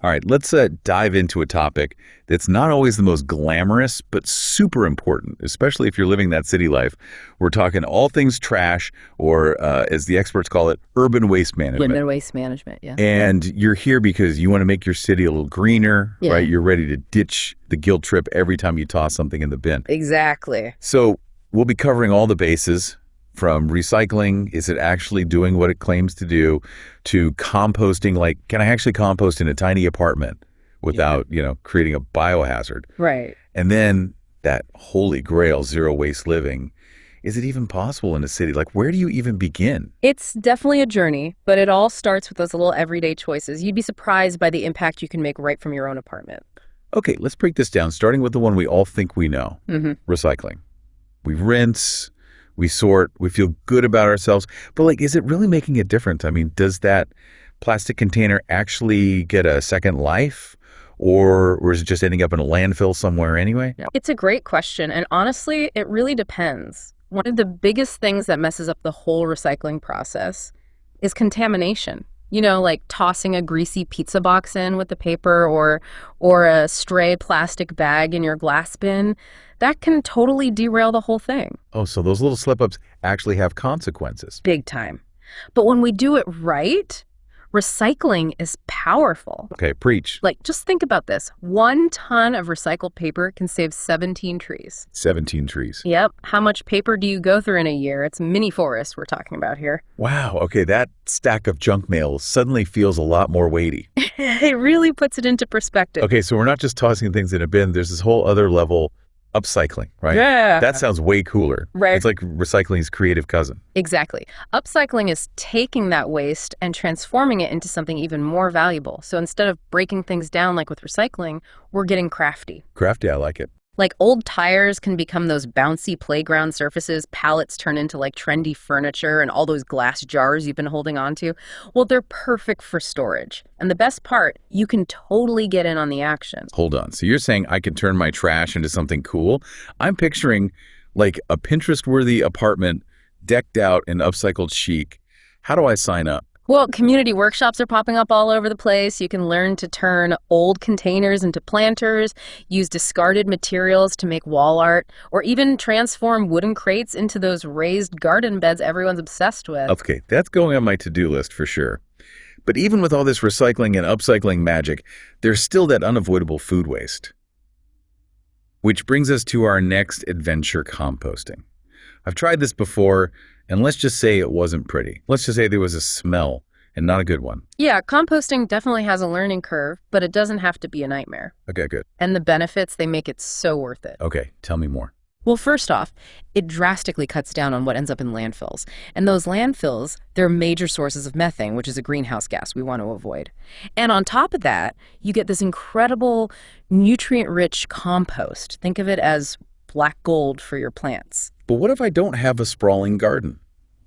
All right, let's dive into a topic that's not always the most glamorous, but super important, especially if you're living that city life. We're talking all things trash, or as the experts call it, urban waste management. Urban waste management, yeah. And you're here because you want to make your city a little greener, Yeah. right? You're ready to ditch the guilt trip every time you toss something in the bin. Exactly. So we'll be covering all the bases, from recycling, is it actually doing what it claims to do, to composting, like, can I actually compost in a tiny apartment without, creating a biohazard? Right. And then that holy grail, zero waste living. Is it even possible in a city? Like, where do you even begin? It's definitely a journey, but it all starts with those little everyday choices. You'd be surprised by the impact you can make right from your own apartment. Okay, let's break this down, starting with the one we all think we know, recycling. We rinse, we sort, we feel good about ourselves, but is it really making a difference? I mean, does that plastic container actually get a second life, or is it just ending up in a landfill somewhere anyway? It's a great question, and honestly, it really depends. One of the biggest things that messes up the whole recycling process is contamination. Like tossing a greasy pizza box in with the paper or a stray plastic bag in your glass bin. That can totally derail the whole thing. Oh, so those little slip-ups actually have consequences. Big time. But when we do it right, recycling is powerful. Okay, preach. Just think about this. 1 ton of recycled paper can save 17 trees. 17 trees. Yep. How much paper do you go through in a year? It's mini forest we're talking about here. Wow, okay, that stack of junk mail suddenly feels a lot more weighty. It really puts it into perspective. Okay, so we're not just tossing things in a bin. There's this whole other level, upcycling, right? Yeah. That sounds way cooler. Right. It's like recycling's creative cousin. Exactly. Upcycling is taking that waste and transforming it into something even more valuable. So instead of breaking things down like with recycling, we're getting crafty. Crafty, I like it. Like old tires can become those bouncy playground surfaces, pallets turn into trendy furniture, and all those glass jars you've been holding on to. Well, they're perfect for storage. And the best part, you can totally get in on the action. Hold on. So you're saying I can turn my trash into something cool? I'm picturing a Pinterest-worthy apartment decked out in upcycled chic. How do I sign up? Well, community workshops are popping up all over the place. You can learn to turn old containers into planters, use discarded materials to make wall art, or even transform wooden crates into those raised garden beds everyone's obsessed with. Okay, that's going on my to-do list for sure. But even with all this recycling and upcycling magic, there's still that unavoidable food waste. Which brings us to our next adventure, composting. I've tried this before, and let's just say it wasn't pretty. Let's just say there was a smell, and not a good one. Yeah, composting definitely has a learning curve, but it doesn't have to be a nightmare. Okay, good. And the benefits, they make it so worth it. Okay, tell me more. Well, first off, it drastically cuts down on what ends up in landfills. And those landfills, they're major sources of methane, which is a greenhouse gas we want to avoid. And on top of that, you get this incredible nutrient-rich compost. Think of it as black gold for your plants. But what if I don't have a sprawling garden?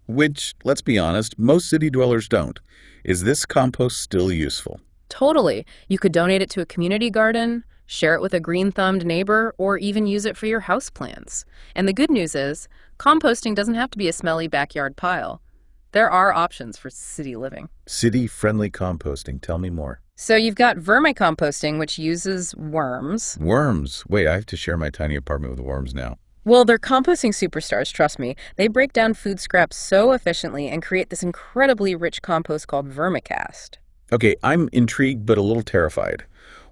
Which, let's be honest, most city dwellers don't. Is this compost still useful? Totally. You could donate it to a community garden, share it with a green-thumbed neighbor, or even use it for your houseplants. And the good news is, composting doesn't have to be a smelly backyard pile. There are options for city living. City-friendly composting. Tell me more. So you've got vermicomposting, which uses worms. Worms. Wait, I have to share my tiny apartment with worms now. Well, they're composting superstars, trust me. They break down food scraps so efficiently and create this incredibly rich compost called vermicast. Okay, I'm intrigued but a little terrified.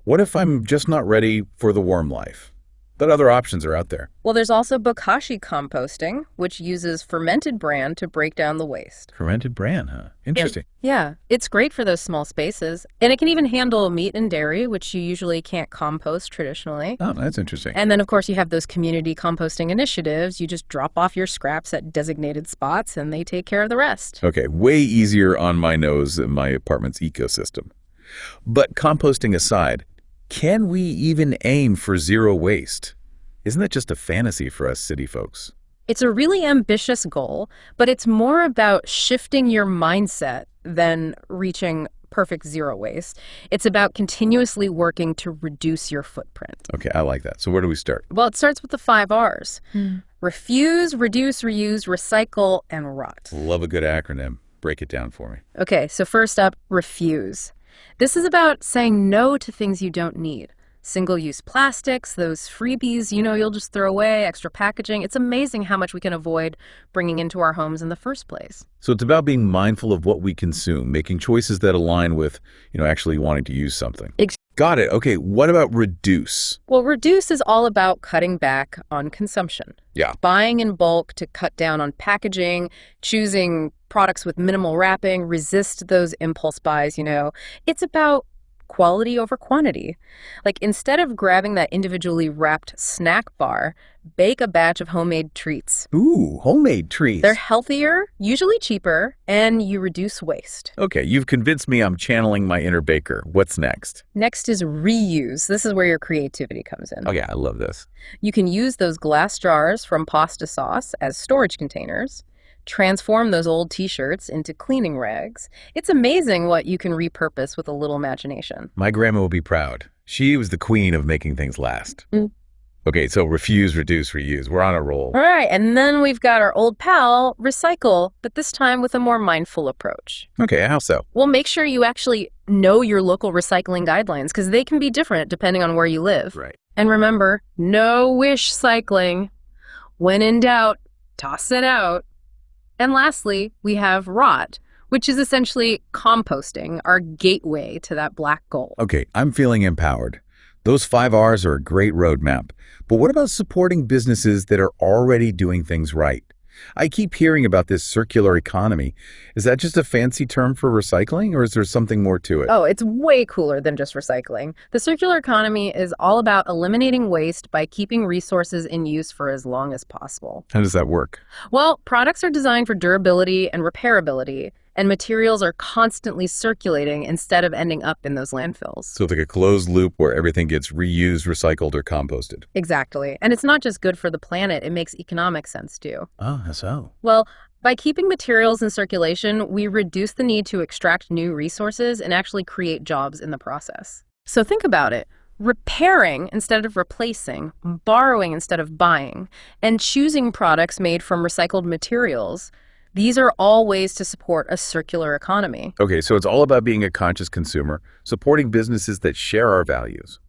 What if I'm just not ready for the worm life? What other options are out there? Well, there's also bokashi composting, which uses fermented bran to break down the waste. Fermented bran, huh? Interesting. Yeah, it's great for those small spaces. And it can even handle meat and dairy, which you usually can't compost traditionally. Oh, that's interesting. And then, of course, you have those community composting initiatives. You just drop off your scraps at designated spots, and they take care of the rest. Okay, way easier on my nose than my apartment's ecosystem. But composting aside, can we even aim for zero waste? Isn't that just a fantasy for us city folks? It's a really ambitious goal, but it's more about shifting your mindset than reaching perfect zero waste. It's about continuously working to reduce your footprint. Okay, I like that. So where do we start? Well, it starts with the 5 R's. Refuse, reduce, reuse, recycle, and rot. Love a good acronym. Break it down for me. Okay, so first up, refuse. This is about saying no to things you don't need. Single-use plastics, those freebies, you'll just throw away, extra packaging. It's amazing how much we can avoid bringing into our homes in the first place. So it's about being mindful of what we consume, making choices that align with, actually wanting to use something. Got it. Okay, what about reduce? Well, reduce is all about cutting back on consumption. Yeah. Buying in bulk to cut down on packaging, choosing products with minimal wrapping, resist those impulse buys, It's about quality over quantity. Like, instead of grabbing that individually wrapped snack bar, bake a batch of homemade treats. Ooh, homemade treats. They're healthier, usually cheaper, and you reduce waste. Okay, you've convinced me I'm channeling my inner baker. What's next? Next is reuse. This is where your creativity comes in. Oh yeah, I love this. You can use those glass jars from pasta sauce as storage containers, transform those old t-shirts into cleaning rags. It's amazing what you can repurpose with a little imagination. My grandma will be proud. She was the queen of making things last. Okay, so refuse, reduce, reuse. We're on a roll. All right, and then we've got our old pal, recycle, but this time with a more mindful approach. Okay, how so? Well, make sure you actually know your local recycling guidelines, because they can be different depending on where you live. Right. And remember, no wish cycling. When in doubt, toss it out. And lastly, we have rot, which is essentially composting, our gateway to that black goal. Okay, I'm feeling empowered. Those 5 R's are a great roadmap. But what about supporting businesses that are already doing things right? I keep hearing about this circular economy. Is that just a fancy term for recycling, or is there something more to it? Oh, it's way cooler than just recycling. The circular economy is all about eliminating waste by keeping resources in use for as long as possible. How does that work? Well, products are designed for durability and repairability, and materials are constantly circulating instead of ending up in those landfills. So it's like a closed loop where everything gets reused, recycled, or composted. Exactly. And it's not just good for the planet, it makes economic sense too. Oh, how so? Well, by keeping materials in circulation, we reduce the need to extract new resources and actually create jobs in the process. So think about it. Repairing instead of replacing, borrowing instead of buying, and choosing products made from recycled materials. These are all ways to support a circular economy. Okay, so it's all about being a conscious consumer, supporting businesses that share our values.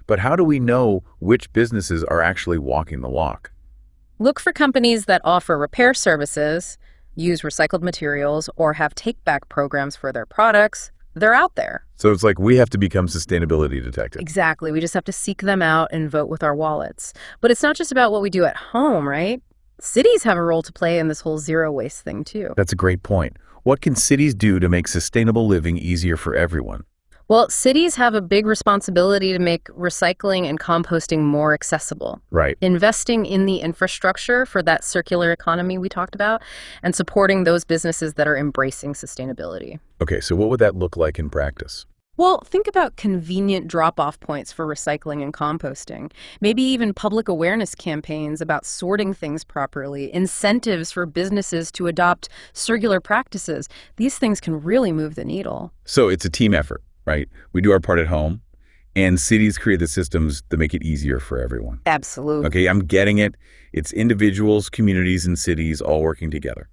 But how do we know which businesses are actually walking the walk? Look for companies that offer repair services, use recycled materials, or have take-back programs for their products. They're out there. So it's like we have to become sustainability detectives. Exactly. We just have to seek them out and vote with our wallets. But it's not just about what we do at home, right? Cities have a role to play in this whole zero waste thing, too. That's a great point. What can cities do to make sustainable living easier for everyone? Well, cities have a big responsibility to make recycling and composting more accessible. Right. Investing in the infrastructure for that circular economy we talked about, and supporting those businesses that are embracing sustainability. Okay, so what would that look like in practice? Well, think about convenient drop-off points for recycling and composting. Maybe even public awareness campaigns about sorting things properly, incentives for businesses to adopt circular practices. These things can really move the needle. So it's a team effort, right? We do our part at home, and cities create the systems that make it easier for everyone. Absolutely. Okay, I'm getting it. It's individuals, communities, and cities all working together.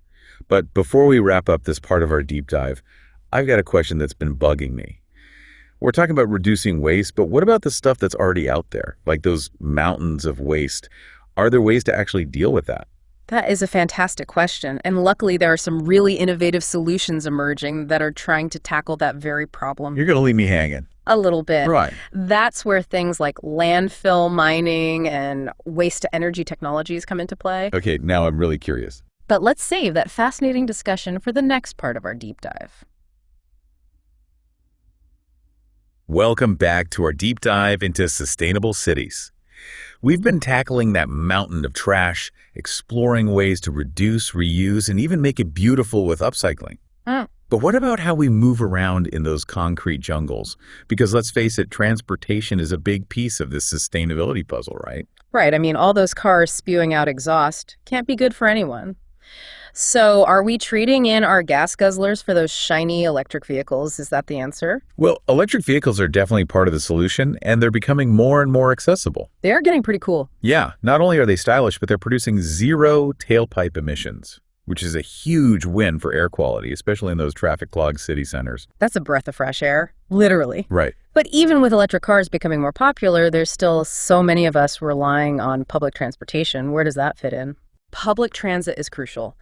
But before we wrap up this part of our deep dive, I've got a question that's been bugging me. We're talking about reducing waste, but what about the stuff that's already out there, like those mountains of waste? Are there ways to actually deal with that? That is a fantastic question. And luckily, there are some really innovative solutions emerging that are trying to tackle that very problem. You're going to leave me hanging. A little bit. Right. That's where things like landfill mining and waste-to-energy technologies come into play. Okay, now I'm really curious. But let's save that fascinating discussion for the next part of our deep dive. Welcome back to our deep dive into sustainable cities. We've been tackling that mountain of trash, exploring ways to reduce, reuse, and even make it beautiful with upcycling. But what about how we move around in those concrete jungles? Because let's face it, transportation is a big piece of this sustainability puzzle, right? Right. I mean, all those cars spewing out exhaust can't be good for anyone. So are we trading in our gas guzzlers for those shiny electric vehicles? Is that the answer? Well, electric vehicles are definitely part of the solution, and they're becoming more and more accessible. They're getting pretty cool. Yeah, not only are they stylish, but they're producing zero tailpipe emissions. which is a huge win for air quality, especially in those traffic-clogged city centers. That's a breath of fresh air, literally. Right. But even with electric cars becoming more popular, there's still so many of us relying on public transportation. Where does that fit in? Public transit is crucial.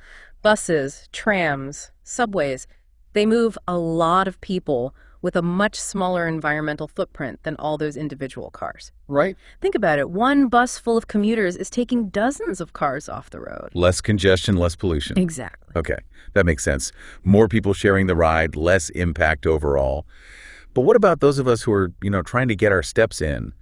Buses, trams, subways, they move a lot of people with a much smaller environmental footprint than all those individual cars. Right. Think about it. One bus full of commuters is taking dozens of cars off the road. Less congestion, less pollution. Exactly. Okay, that makes sense. More people sharing the ride, less impact overall. But what about those of us who are, trying to get our steps in?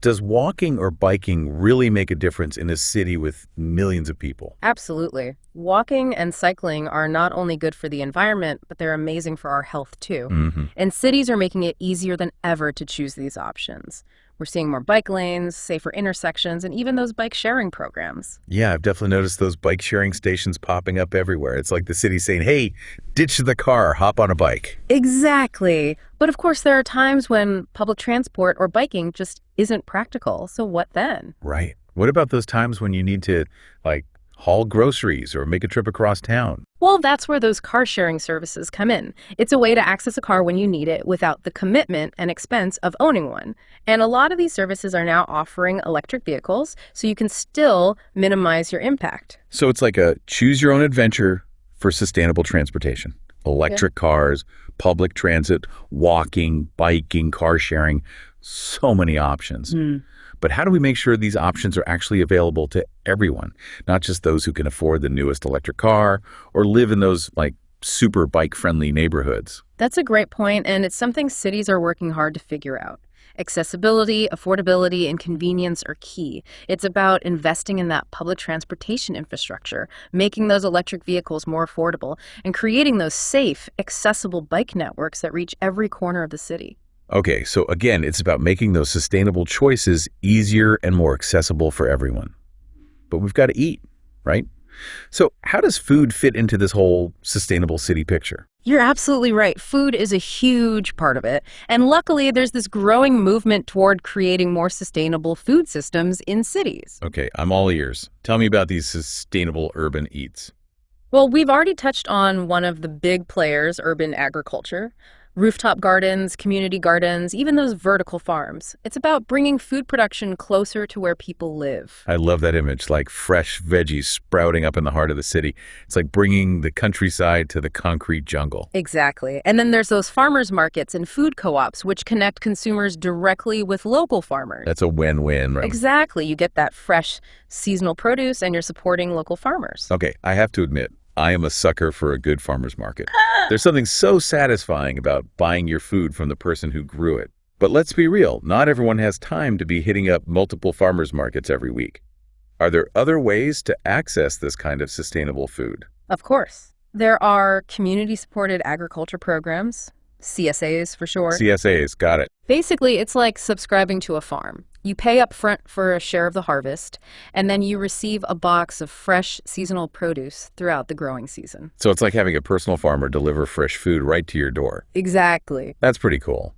Does walking or biking really make a difference in a city with millions of people? Absolutely. Walking and cycling are not only good for the environment, but they're amazing for our health too. And cities are making it easier than ever to choose these options. We're seeing more bike lanes, safer intersections, and even those bike sharing programs. Yeah, I've definitely noticed those bike sharing stations popping up everywhere. It's like the city saying, hey, ditch the car, hop on a bike. Exactly. But of course, there are times when public transport or biking just isn't practical. So what then? Right. What about those times when you need to, haul groceries or make a trip across town? Well, that's where those car sharing services come in. It's a way to access a car when you need it without the commitment and expense of owning one. And a lot of these services are now offering electric vehicles, so you can still minimize your impact. So it's like a choose your own adventure for sustainable transportation. Electric cars, public transit, walking, biking, car sharing, so many options. But how do we make sure these options are actually available to everyone, not just those who can afford the newest electric car or live in those super bike-friendly neighborhoods? That's a great point, and it's something cities are working hard to figure out. Accessibility, affordability, and convenience are key. It's about investing in that public transportation infrastructure, making those electric vehicles more affordable, and creating those safe, accessible bike networks that reach every corner of the city. Okay, so again, it's about making those sustainable choices easier and more accessible for everyone. But we've got to eat, right? So how does food fit into this whole sustainable city picture? You're absolutely right. Food is a huge part of it. And luckily, there's this growing movement toward creating more sustainable food systems in cities. Okay, I'm all ears. Tell me about these sustainable urban eats. Well, we've already touched on one of the big players, urban agriculture. Rooftop gardens, community gardens, even those vertical farms. It's about bringing food production closer to where people live. I love that image, like fresh veggies sprouting up in the heart of the city. It's like bringing the countryside to the concrete jungle. Exactly. And then there's those farmers markets and food co-ops, which connect consumers directly with local farmers. That's a win-win, right? Exactly. You get that fresh seasonal produce and you're supporting local farmers. Okay, I have to admit, I am a sucker for a good farmer's market. There's something so satisfying about buying your food from the person who grew it. But let's be real, not everyone has time to be hitting up multiple farmers markets every week. Are there other ways to access this kind of sustainable food? Of course. There are community-supported agriculture programs, CSAs for short. CSAs, got it. Basically, it's like subscribing to a farm. You pay up front for a share of the harvest, and then you receive a box of fresh seasonal produce throughout the growing season. So it's like having a personal farmer deliver fresh food right to your door. Exactly. That's pretty cool.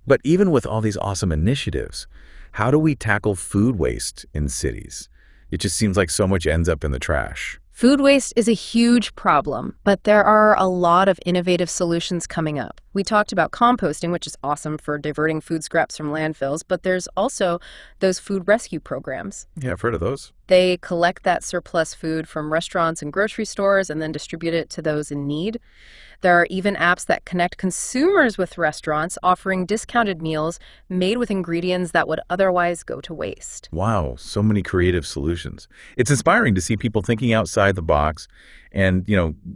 But even with all these awesome initiatives, how do we tackle food waste in cities? It just seems like so much ends up in the trash. Food waste is a huge problem, but there are a lot of innovative solutions coming up. We talked about composting, which is awesome for diverting food scraps from landfills, but there's also those food rescue programs. Yeah, I've heard of those. They collect that surplus food from restaurants and grocery stores and then distribute it to those in need. There are even apps that connect consumers with restaurants, offering discounted meals made with ingredients that would otherwise go to waste. Wow, so many creative solutions. It's inspiring to see people thinking outside the box and,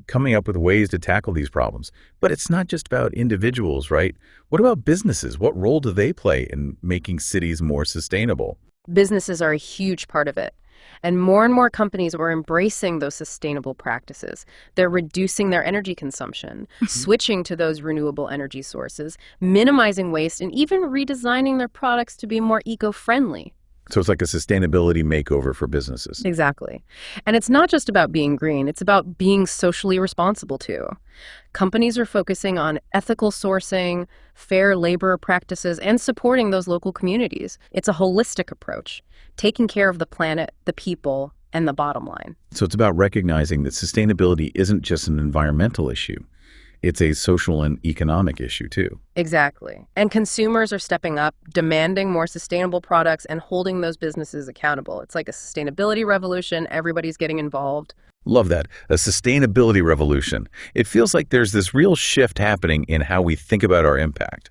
coming up with ways to tackle these problems. But it's not just about individuals, right? What about businesses? What role do they play in making cities more sustainable? Businesses are a huge part of it. And more companies are embracing those sustainable practices. They're reducing their energy consumption, switching to those renewable energy sources, minimizing waste, and even redesigning their products to be more eco-friendly. So it's like a sustainability makeover for businesses. Exactly. And it's not just about being green, it's about being socially responsible too. Companies are focusing on ethical sourcing, fair labor practices, and supporting those local communities. It's a holistic approach, taking care of the planet, the people, and the bottom line. So it's about recognizing that sustainability isn't just an environmental issue. It's a social and economic issue, too. Exactly. And consumers are stepping up, demanding more sustainable products and holding those businesses accountable. It's like a sustainability revolution. Everybody's getting involved. Love that. A sustainability revolution. It feels like there's this real shift happening in how we think about our impact.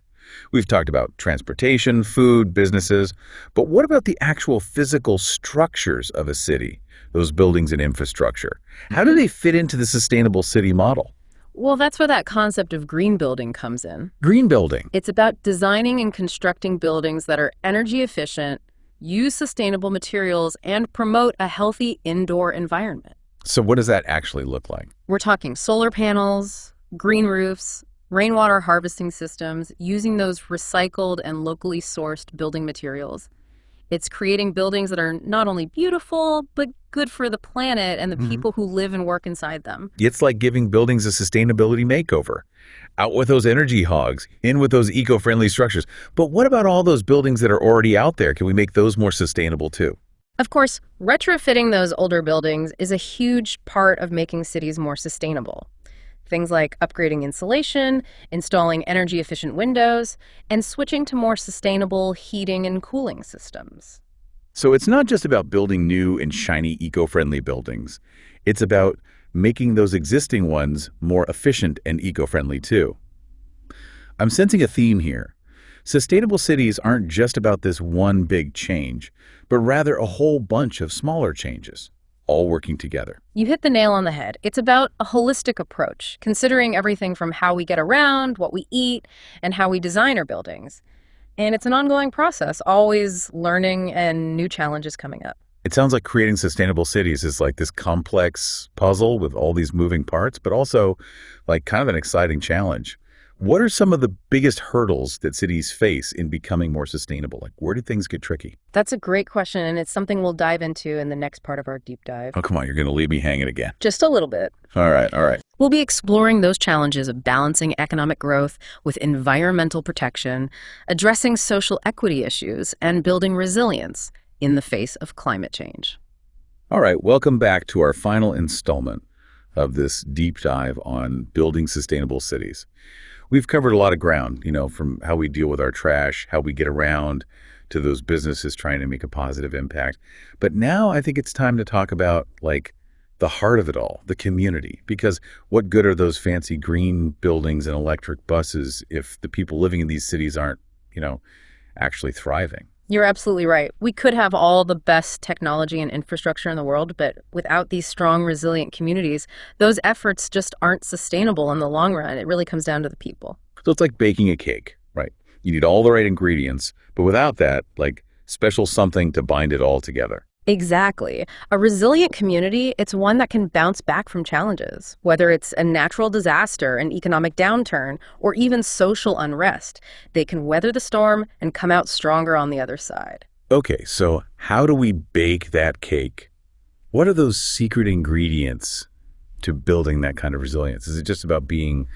We've talked about transportation, food, businesses, but what about the actual physical structures of a city, those buildings and infrastructure? How do they fit into the sustainable city model? Well, that's where that concept of green building comes in. Green building. It's about designing and constructing buildings that are energy efficient, use sustainable materials, and promote a healthy indoor environment. So what does that actually look like? We're talking solar panels, green roofs, rainwater harvesting systems, using those recycled and locally sourced building materials. It's creating buildings that are not only beautiful, but good for the planet and the people who live and work inside them. It's like giving buildings a sustainability makeover. Out with those energy hogs, in with those eco-friendly structures. But what about all those buildings that are already out there? Can we make those more sustainable too? Of course, retrofitting those older buildings is a huge part of making cities more sustainable. Things like upgrading insulation, installing energy-efficient windows, and switching to more sustainable heating and cooling systems. So it's not just about building new and shiny eco-friendly buildings. It's about making those existing ones more efficient and eco-friendly too. I'm sensing a theme here. Sustainable cities aren't just about this one big change, but rather a whole bunch of smaller changes, all working together. You hit the nail on the head. It's about a holistic approach, considering everything from how we get around, what we eat, and how we design our buildings. And it's an ongoing process, always learning and new challenges coming up. It sounds like creating sustainable cities is like this complex puzzle with all these moving parts, but also like kind of an exciting challenge. What are some of the biggest hurdles that cities face in becoming more sustainable? Like, where do things get tricky? That's a great question, and it's something we'll dive into in the next part of our deep dive. Oh, come on, you're going to leave me hanging again. Just a little bit. All right. We'll be exploring those challenges of balancing economic growth with environmental protection, addressing social equity issues, and building resilience in the face of climate change. All right, welcome back to our final installment of this deep dive on building sustainable cities. We've covered a lot of ground, from how we deal with our trash, how we get around, to those businesses trying to make a positive impact. But now I think it's time to talk about, the heart of it all, the community. Because what good are those fancy green buildings and electric buses if the people living in these cities aren't, actually thriving? You're absolutely right. We could have all the best technology and infrastructure in the world, but without these strong, resilient communities, those efforts just aren't sustainable in the long run. It really comes down to the people. So it's like baking a cake, right? You need all the right ingredients, but without that, special something to bind it all together. Exactly. A resilient community, it's one that can bounce back from challenges, whether it's a natural disaster, an economic downturn, or even social unrest. They can weather the storm and come out stronger on the other side. Okay, so how do we bake that cake? What are those secret ingredients to building that kind of resilience? Is it just about being,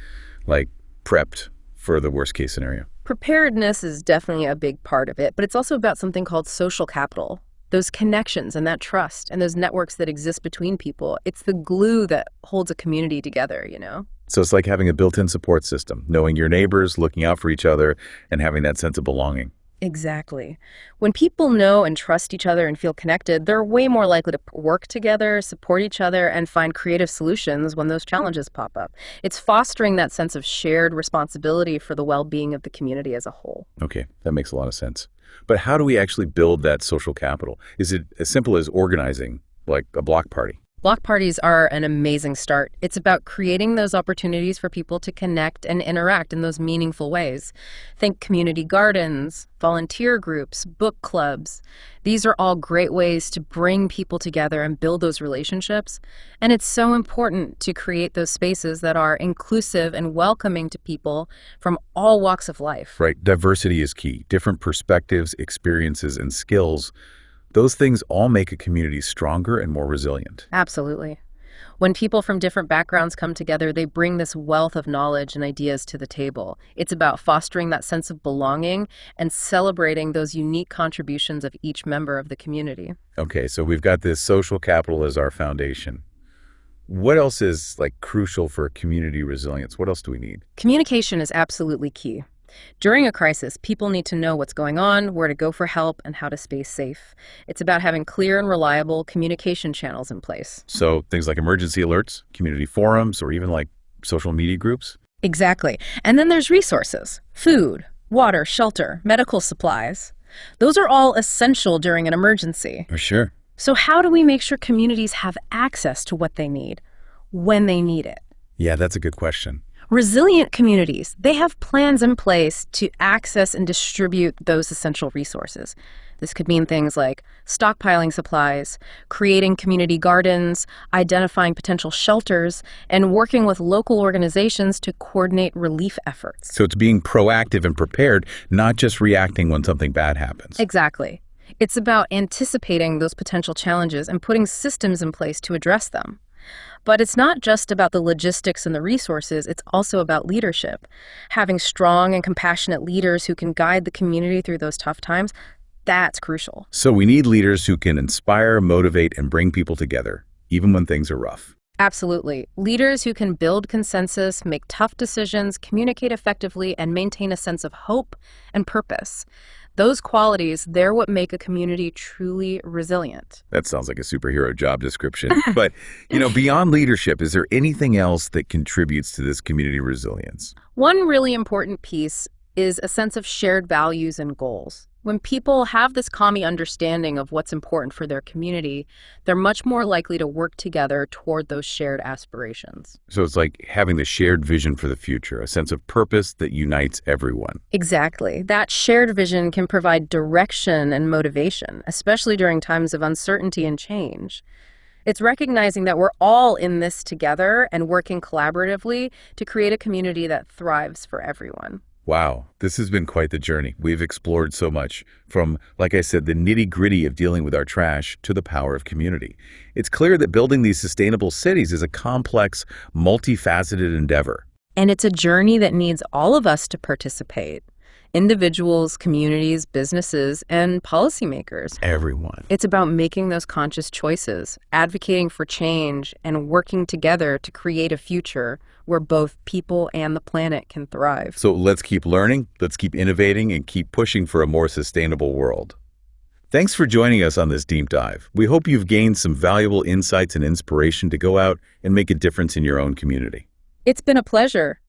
prepped for the worst case scenario? Preparedness is definitely a big part of it, but it's also about something called social capital. Those connections and that trust and those networks that exist between people. It's the glue that holds a community together, So it's like having a built-in support system, knowing your neighbors, looking out for each other, and having that sense of belonging. Exactly. When people know and trust each other and feel connected, they're way more likely to work together, support each other, and find creative solutions when those challenges pop up. It's fostering that sense of shared responsibility for the well-being of the community as a whole. Okay, that makes a lot of sense. But how do we actually build that social capital? Is it as simple as organizing, like a block party? Block parties are an amazing start. It's about creating those opportunities for people to connect and interact in those meaningful ways. Think community gardens, volunteer groups, book clubs. These are all great ways to bring people together and build those relationships. And it's so important to create those spaces that are inclusive and welcoming to people from all walks of life. Right. Diversity is key. Different perspectives, experiences, and skills. Those things all make a community stronger and more resilient. Absolutely. When people from different backgrounds come together, they bring this wealth of knowledge and ideas to the table. It's about fostering that sense of belonging and celebrating those unique contributions of each member of the community. Okay, so we've got this social capital as our foundation. What else is crucial for community resilience? What else do we need? Communication is absolutely key. During a crisis, people need to know what's going on, where to go for help, and how to stay safe. It's about having clear and reliable communication channels in place. So things like emergency alerts, community forums, or even social media groups? Exactly. And then there's resources: food, water, shelter, medical supplies. Those are all essential during an emergency. For sure. So how do we make sure communities have access to what they need when they need it? Yeah, that's a good question. Resilient communities, they have plans in place to access and distribute those essential resources. This could mean things like stockpiling supplies, creating community gardens, identifying potential shelters, and working with local organizations to coordinate relief efforts. So it's being proactive and prepared, not just reacting when something bad happens. Exactly. It's about anticipating those potential challenges and putting systems in place to address them. But it's not just about the logistics and the resources, it's also about leadership. Having strong and compassionate leaders who can guide the community through those tough times, that's crucial. So we need leaders who can inspire, motivate, and bring people together, even when things are rough. Absolutely. Leaders who can build consensus, make tough decisions, communicate effectively, and maintain a sense of hope and purpose. Those qualities, they're what make a community truly resilient. That sounds like a superhero job description. But, beyond leadership, is there anything else that contributes to this community resilience? One really important piece is a sense of shared values and goals. When people have this common understanding of what's important for their community, they're much more likely to work together toward those shared aspirations. So it's like having the shared vision for the future, a sense of purpose that unites everyone. Exactly. That shared vision can provide direction and motivation, especially during times of uncertainty and change. It's recognizing that we're all in this together and working collaboratively to create a community that thrives for everyone. Wow, this has been quite the journey. We've explored so much, from, like I said, the nitty-gritty of dealing with our trash to the power of community. It's clear that building these sustainable cities is a complex, multifaceted endeavor. And it's a journey that needs all of us to participate. Individuals, communities, businesses, and policymakers. Everyone. It's about making those conscious choices, advocating for change, and working together to create a future where both people and the planet can thrive. So let's keep learning, let's keep innovating, and keep pushing for a more sustainable world. Thanks for joining us on this deep dive. We hope you've gained some valuable insights and inspiration to go out and make a difference in your own community. It's been a pleasure.